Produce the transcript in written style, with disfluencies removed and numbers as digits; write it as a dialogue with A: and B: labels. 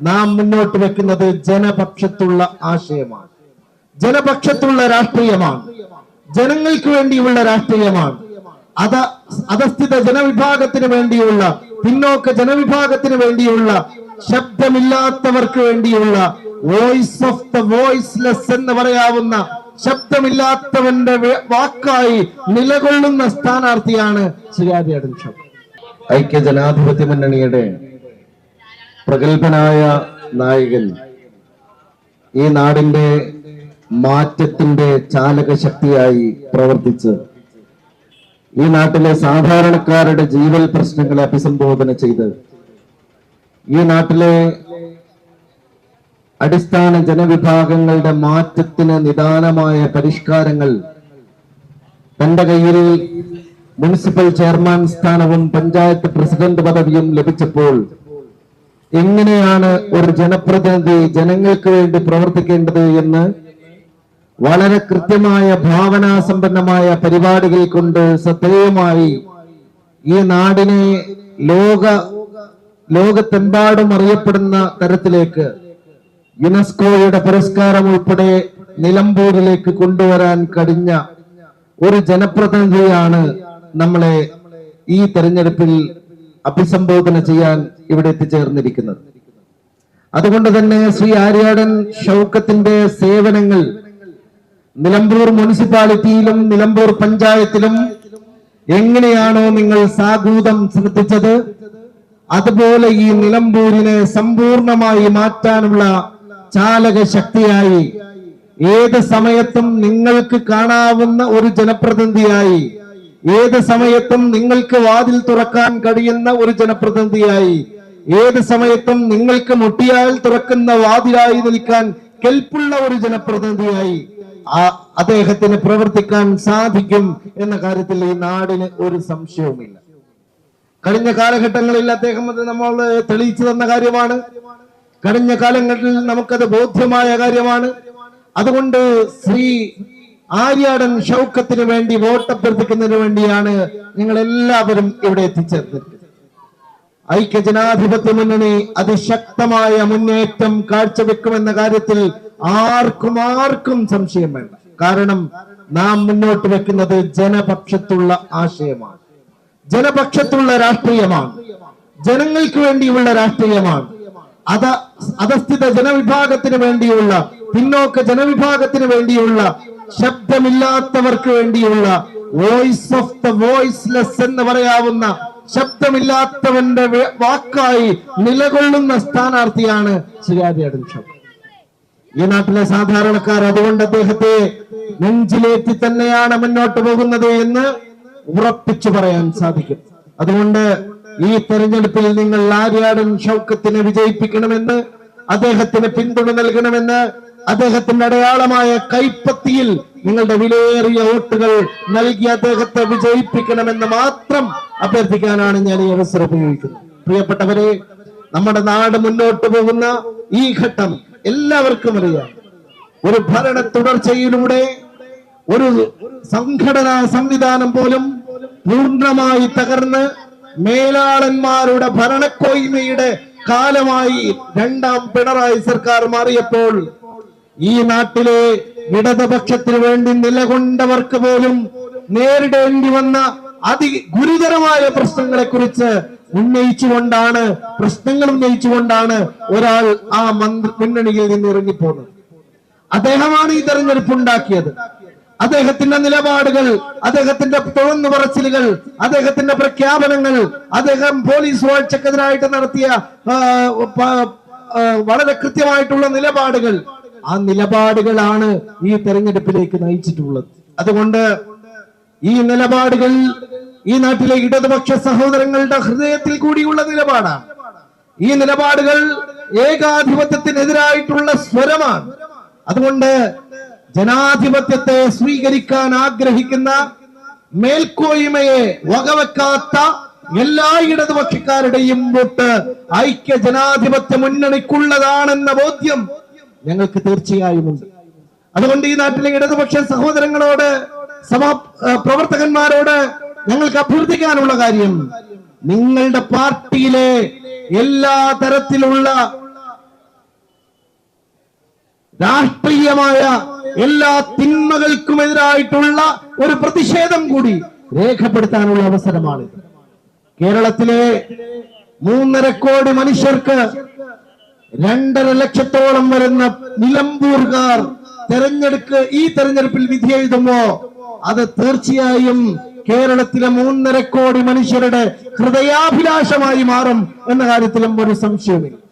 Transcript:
A: നാം മുന്നോട്ട് വെക്കുന്നത് ജനപക്ഷത്തുള്ള ആശയമാണ്, ജനപക്ഷത്തുള്ള രാഷ്ട്രീയമാണ്, ജനങ്ങൾക്ക് വേണ്ടിയുള്ള രാഷ്ട്രീയമാണ്. അധസ്ഥിത ജനവിഭാഗത്തിന് വേണ്ടിയുള്ള, പിന്നോക്ക ജനവിഭാഗത്തിന് വേണ്ടിയുള്ള, ശബ്ദമില്ലാത്തവർക്ക് വേണ്ടിയുള്ള, വോയിസ് ഓഫ് ദ വോയിസ്ലെസ് എന്ന് പറയാവുന്ന ശബ്ദമില്ലാത്തവന്റെ വാക്കായി നിലകൊള്ളുന്ന സ്ഥാനാർത്ഥിയാണ് ശ്രീ ആര്യാടൻ ഷൗക്കത്ത്. ഐക്യ ജനാധിപത്യ മുന്നണിയുടെ പ്രഗത്ഭനായ നായകൻ, ഈ നാടിന്റെ മാറ്റത്തിന്റെ ചാലക ശക്തിയായി പ്രവർത്തിച്ച് ഈ നാട്ടിലെ സാധാരണക്കാരുടെ ജീവൽ പ്രശ്നങ്ങളെ അഭിസംബോധന ചെയ്ത് ഈ നാട്ടിലെ അടിസ്ഥാന ജനവിഭാഗങ്ങളുടെ മാറ്റത്തിന് നിദാനമായ പരിഷ്കാരങ്ങൾ തന്റെ കയ്യിൽ മുനിസിപ്പൽ ചെയർമാൻ സ്ഥാനവും പഞ്ചായത്ത് പ്രസിഡന്റ് പദവിയും ലഭിച്ചപ്പോൾ എങ്ങനെയാണ് ഒരു ജനപ്രതിനിധി ജനങ്ങൾക്ക് വേണ്ടി പ്രവർത്തിക്കേണ്ടത് എന്ന് വളരെ കൃത്യമായ ഭാവനാസമ്പന്നമായ പരിപാടികൾ കൊണ്ട് ശ്രദ്ധേയമായി ഈ നാടിനെ ലോകത്തെമ്പാടും അറിയപ്പെടുന്ന തരത്തിലേക്ക് യുനെസ്കോയുടെ പുരസ്കാരം ഉൾപ്പെടെ നിലമ്പൂരിലേക്ക് കൊണ്ടുവരാൻ കഴിഞ്ഞ ഒരു ജനപ്രതിനിധിയാണ് നമ്മളെ ഈ തെരഞ്ഞെടുപ്പിൽ അഭിസംബോധന ചെയ്യാൻ ഇവിടെ എത്തിച്ചേർന്നിരിക്കുന്നത്. അതുകൊണ്ട് തന്നെ ശ്രീ ആര്യാടൻ ഷൗക്കത്തിന്റെ സേവനങ്ങൾ നിലമ്പൂർ മുനിസിപ്പാലിറ്റിയിലും നിലമ്പൂർ പഞ്ചായത്തിലും എങ്ങനെയാണോ നിങ്ങൾ സാഗൂതം ശ്രദ്ധിച്ചത്, അതുപോലെ ഈ നിലമ്പൂരിനെ സമ്പൂർണമായി മാറ്റാനുള്ള ചാലക ശക്തിയായി ഏത് സമയത്തും നിങ്ങൾക്ക് കാണാവുന്ന ഒരു ജനപ്രതിനിധിയായി, ഏത് സമയത്തും നിങ്ങൾക്ക് വാതിൽ തുറക്കാൻ കഴിയുന്ന ഒരു ജനപ്രതിനിധിയായി, ഏത് സമയത്തും നിങ്ങൾക്ക് മുട്ടിയാൽ തുറക്കുന്ന വാതിലായി നിൽക്കാൻ കെൽപ്പുള്ള ഒരു ജനപ്രതിനിധിയായി അദ്ദേഹത്തിന് പ്രവർത്തിക്കാൻ സാധിക്കും എന്ന കാര്യത്തിൽ ഈ നാടിന് ഒരു സംശയവുമില്ല. കഴിഞ്ഞ കാലഘട്ടങ്ങളിൽ അദ്ദേഹം അത് നമ്മൾ തെളിയിച്ചു തന്ന കാര്യമാണ്. കഴിഞ്ഞ കാലങ്ങളിൽ നമുക്കത് ബോധ്യമായ കാര്യമാണ്. അതുകൊണ്ട് ശ്രീ ആര്യാടൻ ഷൗക്കത്തിന് വേണ്ടി വോട്ട് അഭ്യർത്ഥിക്കുന്നതിന് വേണ്ടിയാണ് നിങ്ങൾ എല്ലാവരും ഇവിടെ എത്തിച്ചേർന്നത്. ഐക്യ ജനാധിപത്യ മുന്നണി അതിശക്തമായ മുന്നേറ്റം കാഴ്ചവെക്കുമെന്ന കാര്യത്തിൽ ആർക്കും സംശയം വേണ്ട. കാരണം നാം മുന്നോട്ട് വെക്കുന്നത് ജനപക്ഷത്തുള്ള ആശയമാണ്, ജനപക്ഷത്തുള്ള രാഷ്ട്രീയമാണ്, ജനങ്ങൾക്ക് വേണ്ടിയുള്ള രാഷ്ട്രീയമാണ്. അധസ്ഥിത ജനവിഭാഗത്തിന് വേണ്ടിയുള്ള, പിന്നോക്ക ജനവിഭാഗത്തിന് വേണ്ടിയുള്ള, ശബ്ദമില്ലാത്തവർക്ക് വേണ്ടിയുള്ള, വോയിസ് ഓഫ് ദ വോയിസ്ലെസ് എന്ന് പറയാവുന്ന ശബ്ദമില്ലാത്തവന്റെ വാക്കായി നിലകൊള്ളുന്ന സ്ഥാനാർത്ഥിയാണ് ശ്രീ ആര്യാടൻ ഷൗക്കത്ത്. ഈ നാട്ടിലെ സാധാരണക്കാർ അതുകൊണ്ട് അദ്ദേഹത്തെ നെഞ്ചിലേറ്റി തന്നെയാണ് മുന്നോട്ട് പോകുന്നത് എന്ന് ഉറപ്പിച്ചു പറയാൻ സാധിക്കും. അതുകൊണ്ട് ഈ തെരഞ്ഞെടുപ്പിൽ നിങ്ങൾ ആര്യാടൻ ഷൗക്കത്തിനെ വിജയിപ്പിക്കണമെന്ന്, അദ്ദേഹത്തിന് പിന്തുണ നൽകണമെന്ന്, അദ്ദേഹത്തിന്റെ അടയാളമായ കൈപ്പത്തിയിൽ നിങ്ങളുടെ വിലയേറിയ വോട്ടുകൾ നൽകി അദ്ദേഹത്തെ വിജയിപ്പിക്കണമെന്ന് മാത്രം അഭ്യർത്ഥിക്കാനാണ് ഞാൻ ഈ അവസരം ഉപയോഗിക്കുന്നത്. പ്രിയപ്പെട്ടവരെ, നമ്മുടെ നാട് മുന്നോട്ട് പോകുന്ന ഈ ഘട്ടം എല്ലാവർക്കും അറിയാം. ഒരു ഭരണ തുടർച്ചയിലൂടെ ഒരു സംഘടനാ സംവിധാനം പോലും പൂർണ്ണമായി തകർന്ന് മേലാളന്മാരുടെ ഭരണക്കോയ്മയുടെ കാലമായി രണ്ടാം പിണറായി സർക്കാർ മാറിയപ്പോൾ ഈ നാട്ടിലെ ഇടതുപക്ഷത്തിന് വേണ്ടി നിലകൊണ്ടവർക്ക് പോലും നേരിടേണ്ടി വന്ന അതിഗുരുതരമായ പ്രശ്നങ്ങളെ കുറിച്ച് പ്രശ്നങ്ങൾ ഉന്നയിച്ചുകൊണ്ടാണ് ഒരാൾ ആ മുന്നണിയിൽ നിന്ന് ഇറങ്ങിപ്പോകുന്നത്. അദ്ദേഹമാണ് ഈ തെരഞ്ഞെടുപ്പ് ഉണ്ടാക്കിയത്. അദ്ദേഹത്തിന്റെ നിലപാടുകൾ, അദ്ദേഹത്തിന്റെ തുറന്നു പറച്ചിലുകൾ, അദ്ദേഹത്തിന്റെ പ്രഖ്യാപനങ്ങൾ, അദ്ദേഹം പോലീസ് വാഴ്ചക്കെതിരായിട്ട് നടത്തിയ വളരെ കൃത്യമായിട്ടുള്ള നിലപാടുകൾ, ആ നിലപാടുകളാണ് ഈ തെരഞ്ഞെടുപ്പിലേക്ക് നയിച്ചിട്ടുള്ളത്. അതുകൊണ്ട് ഈ നിലപാടുകൾ ഈ നാട്ടിലെ ഇടതുപക്ഷ സഹോദരങ്ങളുടെ ഹൃദയത്തിൽ കൂടിയുള്ള നിലപാടാണ്. ഈ നിലപാടുകൾ ഏകാധിപത്യത്തിനെതിരായിട്ടുള്ള സ്വരമാണ്. അതുകൊണ്ട് ജനാധിപത്യത്തെ സ്വീകരിക്കാൻ ആഗ്രഹിക്കുന്ന, മേൽക്കോയ്മയെ വകവെക്കാത്ത എല്ലാ ഇടതുപക്ഷക്കാരുടെയും വോട്ട് ഐക്യ ജനാധിപത്യ മുന്നണിക്കുള്ളതാണെന്ന ബോധ്യം ഞങ്ങൾക്ക് തീർച്ചയായും ഉണ്ട്. അതുകൊണ്ട് ഈ നാട്ടിലെ ഇടതുപക്ഷ സഹോദരങ്ങളോട്, പ്രവർത്തകന്മാരോട് ഞങ്ങൾക്ക് അഭ്യർത്ഥിക്കാനുള്ള കാര്യം, നിങ്ങളുടെ പാർട്ടിയിലെ എല്ലാ തരത്തിലുള്ള രാഷ്ട്രീയമായ എല്ലാ തിന്മകൾക്കുമെതിരായിട്ടുള്ള ഒരു പ്രതിഷേധം കൂടി രേഖപ്പെടുത്താനുള്ള അവസരമാണ്. കേരളത്തിലെ 3.5 കോടി മനുഷ്യർക്ക് 2.5 ലക്ഷത്തോളം വരുന്ന നിലമ്പൂർകാർ ഈ തെരഞ്ഞെടുപ്പിൽ വിധി എഴുതുമ്പോ അത് തീർച്ചയായും കേരളത്തിലെ 3.5 കോടി മനുഷ്യരുടെ ഹൃദയാഭിലാഷമായി മാറും എന്ന കാര്യത്തിലും ഒരു സംശയമില്ല.